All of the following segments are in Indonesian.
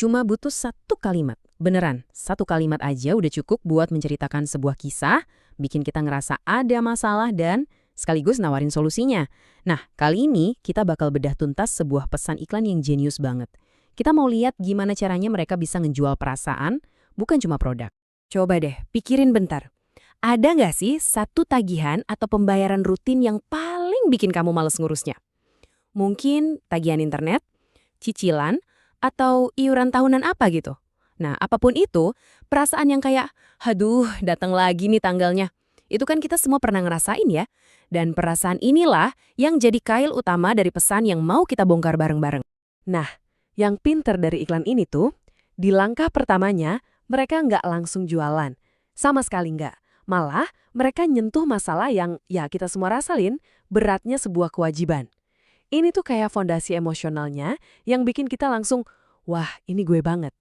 Cuma butuh satu kalimat. Beneran, satu kalimat aja udah cukup buat menceritakan sebuah kisah, bikin kita ngerasa ada masalah dan sekaligus nawarin solusinya. Nah, kali ini kita bakal bedah tuntas sebuah pesan iklan yang jenius banget. Kita mau lihat gimana caranya mereka bisa ngejual perasaan, bukan cuma produk. Coba deh, pikirin bentar. Ada nggak sih satu tagihan atau pembayaran rutin yang paling bikin kamu males ngurusnya? Mungkin tagihan internet, cicilan, atau iuran tahunan apa gitu. Nah, apapun itu, perasaan yang kayak, aduh, datang lagi nih tanggalnya. Itu kan kita semua pernah ngerasain ya. Dan perasaan inilah yang jadi kail utama dari pesan yang mau kita bongkar bareng-bareng. Nah, yang pinter dari iklan ini tuh, di langkah pertamanya, mereka nggak langsung jualan. Sama sekali nggak. Malah, mereka nyentuh masalah yang, ya kita semua rasain, beratnya sebuah kewajiban. Ini tuh kayak fondasi emosionalnya yang bikin kita langsung, wah ini gue banget.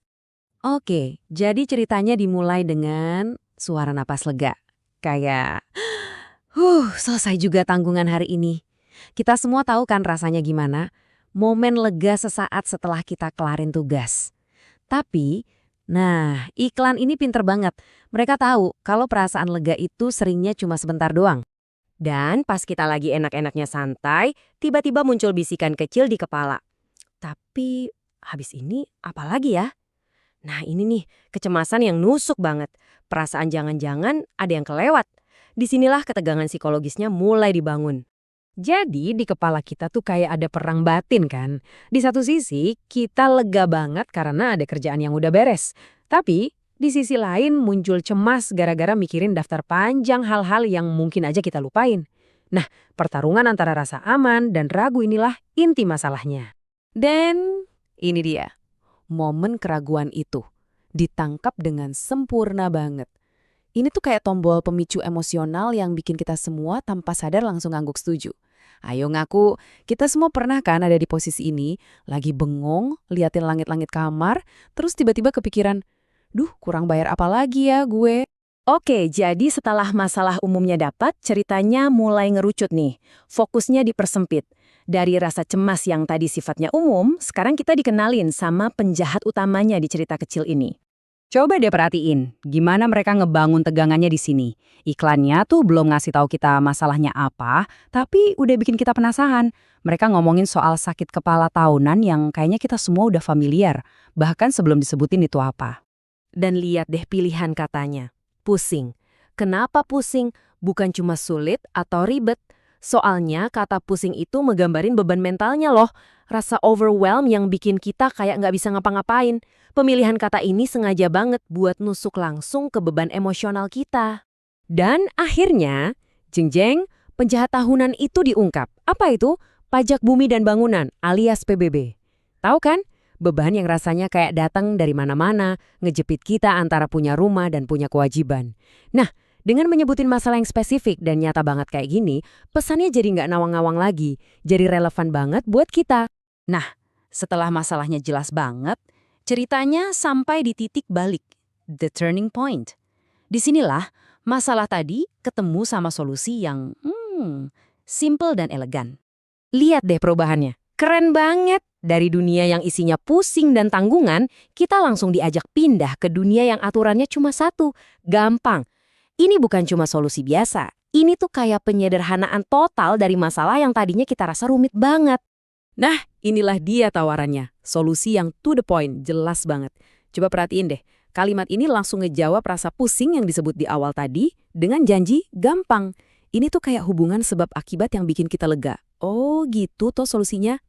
Oke, jadi ceritanya dimulai dengan suara napas lega. Kayak, selesai juga tanggungan hari ini. Kita semua tahu kan rasanya gimana? Momen lega sesaat setelah kita kelarin tugas. Tapi, nah iklan ini pinter banget. Mereka tahu kalau perasaan lega itu seringnya cuma sebentar doang. Dan pas kita lagi enak-enaknya santai, tiba-tiba muncul bisikan kecil di kepala. Tapi habis ini apa lagi ya? Nah ini nih, kecemasan yang nusuk banget. Perasaan jangan-jangan ada yang kelewat. Disinilah ketegangan psikologisnya mulai dibangun. Jadi di kepala kita tuh kayak ada perang batin kan. Di satu sisi kita lega banget karena ada kerjaan yang udah beres. Tapi di sisi lain muncul cemas gara-gara mikirin daftar panjang hal-hal yang mungkin aja kita lupain. Nah, pertarungan antara rasa aman dan ragu inilah inti masalahnya. Dan ini dia, momen keraguan itu ditangkap dengan sempurna banget. Ini tuh kayak tombol pemicu emosional yang bikin kita semua tanpa sadar langsung ngangguk setuju. Ayo ngaku, kita semua pernah kan ada di posisi ini, lagi bengong, liatin langit-langit kamar, terus tiba-tiba kepikiran, duh, kurang bayar apa lagi ya gue? Oke, jadi setelah masalah umumnya dapat, ceritanya mulai ngerucut nih. Fokusnya dipersempit. Dari rasa cemas yang tadi sifatnya umum, sekarang kita dikenalin sama penjahat utamanya di cerita kecil ini. Coba deh perhatiin, gimana mereka ngebangun tegangannya di sini. Iklannya tuh belum ngasih tahu kita masalahnya apa, tapi udah bikin kita penasaran. Mereka ngomongin soal sakit kepala tahunan yang kayaknya kita semua udah familiar, bahkan sebelum disebutin itu apa. Dan lihat deh pilihan katanya. Pusing. Kenapa pusing? Bukan cuma sulit atau ribet. Soalnya kata pusing itu ngegambarin beban mentalnya loh. Rasa overwhelm yang bikin kita kayak nggak bisa ngapa-ngapain. Pemilihan kata ini sengaja banget buat nusuk langsung ke beban emosional kita. Dan akhirnya, jeng-jeng, penjahat tahunan itu diungkap. Apa itu? Pajak Bumi dan Bangunan alias PBB. Tahu kan? Beban yang rasanya kayak datang dari mana-mana, ngejepit kita antara punya rumah dan punya kewajiban. Nah, dengan menyebutin masalah yang spesifik dan nyata banget kayak gini, pesannya jadi nggak nawang-nawang lagi, jadi relevan banget buat kita. Nah, setelah masalahnya jelas banget, ceritanya sampai di titik balik, the turning point. Disinilah masalah tadi ketemu sama solusi yang simple dan elegan. Lihat deh perubahannya, keren banget. Dari dunia yang isinya pusing dan tanggungan, kita langsung diajak pindah ke dunia yang aturannya cuma satu, gampang. Ini bukan cuma solusi biasa, ini tuh kayak penyederhanaan total dari masalah yang tadinya kita rasa rumit banget. Nah, inilah dia tawarannya, solusi yang to the point, jelas banget. Coba perhatiin deh, kalimat ini langsung ngejawab rasa pusing yang disebut di awal tadi dengan janji gampang. Ini tuh kayak hubungan sebab akibat yang bikin kita lega. Oh gitu toh solusinya.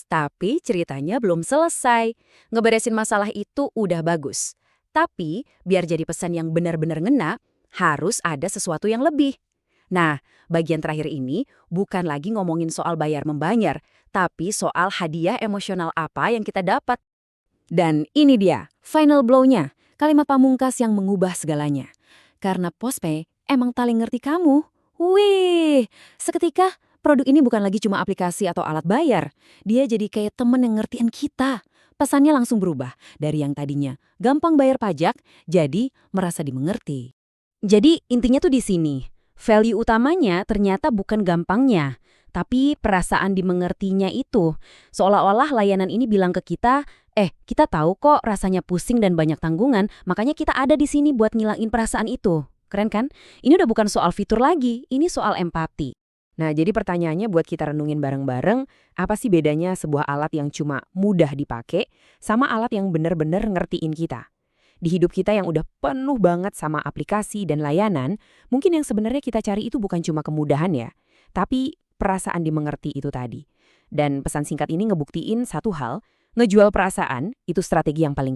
Tapi ceritanya belum selesai. Ngeberesin masalah itu udah bagus. Tapi, biar jadi pesan yang benar-benar ngena, harus ada sesuatu yang lebih. Nah, bagian terakhir ini bukan lagi ngomongin soal bayar-membayar, tapi soal hadiah emosional apa yang kita dapat. Dan ini dia, final blow-nya, kalimat pamungkas yang mengubah segalanya. Karena Postpay emang paling ngerti kamu. Wih, seketika produk ini bukan lagi cuma aplikasi atau alat bayar. Dia jadi kayak temen yang ngertiin kita. Pesannya langsung berubah dari yang tadinya gampang bayar pajak, jadi merasa dimengerti. Jadi intinya tuh di sini. Value utamanya ternyata bukan gampangnya, Tapi perasaan dimengertinya itu, seolah-olah layanan ini bilang ke kita, kita tahu kok rasanya pusing dan banyak tanggungan, makanya kita ada di sini buat ngilangin perasaan itu. Keren kan? Ini udah bukan soal fitur lagi, ini soal empati. Nah, jadi pertanyaannya buat kita renungin bareng-bareng, apa sih bedanya sebuah alat yang cuma mudah dipakai sama alat yang benar-benar ngertiin kita? Di hidup kita yang udah penuh banget sama aplikasi dan layanan, mungkin yang sebenarnya kita cari itu bukan cuma kemudahan ya, tapi perasaan dimengerti itu tadi. Dan pesan singkat ini ngebuktiin satu hal, ngejual perasaan itu strategi yang paling